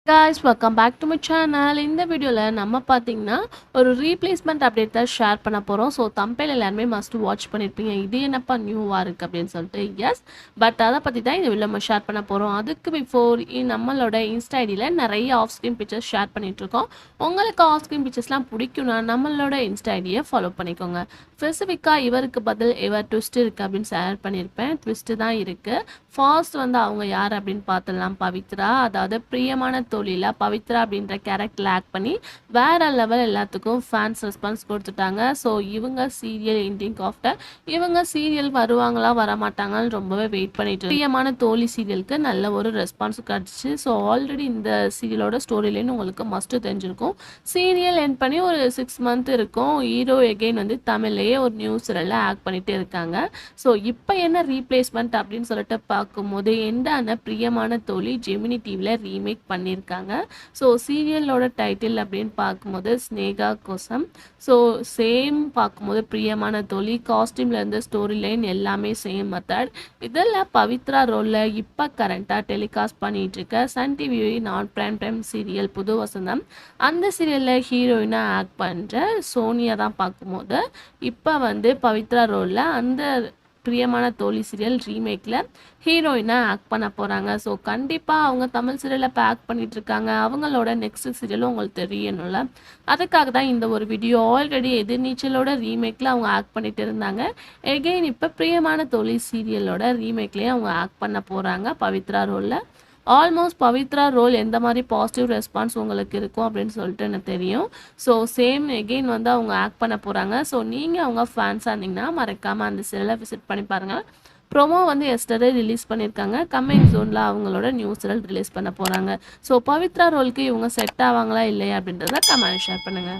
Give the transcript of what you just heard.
guys, welcome back to my channel. இந்த வீடியோவில் நம்ம பார்த்தீங்கன்னா ஒரு ரீப்ளேஸ்மெண்ட் அப்டேட் தான் ஷேர் பண்ண போகிறோம். ஸோ தம்பையில் எல்லாருமே மஸ்ட் வாட்ச் பண்ணியிருப்பீங்க, இது என்னப்பா நியூவாக இருக்குது அப்படின்னு சொல்லிட்டு. எஸ், பட் அதை பற்றி தான் இந்த வீடியோ நம்ம ஷேர் பண்ண போகிறோம். அதுக்கு பிஃபோர் நம்மளோட இன்ஸ்டா ஐடியில் நிறைய ஆஃப் ஸ்க்ரீன் பிக்சர்ஸ் ஷேர் பண்ணிகிட்ருக்கோம். உங்களுக்கு ஆஃப் ஸ்க்ரீன் பிக்சர்ஸ்லாம் பிடிக்கும்னா நம்மளோட இன்ஸ்டா ஐடியை ஃபாலோ பண்ணிக்கோங்க. ஸ்பெசிஃபிக்காக இவருக்கு பதில் எவர் ட்விஸ்ட் இருக்குது அப்படின்னு ஷேர் பண்ணியிருப்பேன். ட்விஸ்ட்டு தான் இருக்குது. ஃபர்ஸ்ட் அவங்க யார் அப்படின்னு பார்த்துடலாம். பவித்ரா, அதாவது பிரியமான தோழியில் பவித்ரா அப்படின்ற கேரக்டர் ஆக்ட் பண்ணி வேற லெவல் எல்லாத்துக்கும் ஃபேன்ஸ் ரெஸ்பான்ஸ் கொடுத்துட்டாங்க. ஸோ இவங்க சீரியல் எண்டிங் ஆஃப்டர் இவங்க சீரியல் வருவாங்களா வரமாட்டாங்கன்னு ரொம்பவே வெயிட் பண்ணிட்டு பிரியமான தோழி சீரியலுக்கு நல்ல ஒரு ரெஸ்பான்ஸ் கிடச்சிச்சு. ஸோ ஆல்ரெடி இந்த சீரியலோட ஸ்டோரிலேன்னு உங்களுக்கு மஸ்ட்டு தெரிஞ்சிருக்கும். சீரியல் எண்ட் பண்ணி ஒரு 6 மந்த் இருக்கும். ஹீரோ எகெயின் தமிழ்லேயே ஒரு நியூ சீரியலில் ஆக்ட் பண்ணிட்டு இருக்காங்க. ஸோ இப்போ என்ன ரீப்ளேஸ்மெண்ட் அப்படின்னு சொல்லிட்டு பார்க்கும்போது எண்டான பிரியமான தோழி ஜெமினி டிவியில் ரீமேக் பண்ணியிருக்காங்க. ஸோ சீரியலோட டைட்டில் அப்படின்னு பார்க்கும்போது ஸ்னேகா கோசம். ஸோ சேம் பார்க்கும்போது பிரியமான தோழி காஸ்டியூம்லேருந்து ஸ்டோரி லைன் எல்லாமே சேம் மெத்தட். இதில் பவித்ரா ரோலில் இப்போ கரண்ட்டாக டெலிகாஸ்ட் பண்ணிகிட்டு இருக்க சன் டிவி நான் பிரைம் டைம் சீரியல் புது வசந்தம், அந்த சீரியலில் ஹீரோயினாக ஆக்ட் பண்ணுற சோனியா தான் பார்க்கும்போது இப்போ பவித்ரா ரோலில் அந்த பிரியமான தோழி சீரியல் ரீமேக்கில் ஹீரோயினாக ஆக்ட் பண்ண போகிறாங்க. ஸோ கண்டிப்பாக அவங்க தமிழ் சீரியலில் இப்போ ஆக்ட் பண்ணிகிட்டு இருக்காங்க. அவங்களோட நெக்ஸ்ட் சீரியலும் உங்களுக்கு தெரியணும்ல, அதுக்காக தான் இந்த ஒரு வீடியோ. ஆல்ரெடி எதிர்நீச்சலோட ரீமேக்கில் அவங்க ஆக்ட் பண்ணிட்டு இருந்தாங்க. எகெயின் இப்போ பிரியமான தோழி சீரியலோட ரீமேக்லேயே அவங்க ஆக்ட் பண்ண போகிறாங்க பவித்ரா ரோலில். ஆல்மோஸ்ட் பவித்ரா ரோல் எந்த மாதிரி பாசிட்டிவ் ரெஸ்பான்ஸ் உங்களுக்கு இருக்கும் அப்படின்னு சொல்லிட்டு எனக்கு தெரியும். ஸோ சேம் எகெயின் அவங்க ஆக்ட் பண்ண போகிறாங்க. ஸோ நீங்கள் அவங்க ஃபேன்ஸாக இருந்தீங்கன்னா மறக்காமல் அந்த சீரியலை விசிட் பண்ணி பாருங்கள். ப்ரோமோ எஸ்டர்டே ரிலீஸ் பண்ணியிருக்காங்க. கம்மிங் ஜோனில் அவங்களோட நியூ சீரியல் ரிலீஸ் பண்ண போகிறாங்க. ஸோ பவித்ரா ரோலுக்கு இவங்க செட் ஆவாங்களா இல்லையா அப்படின்றத கமெண்ட் ஷேர் பண்ணுங்கள்.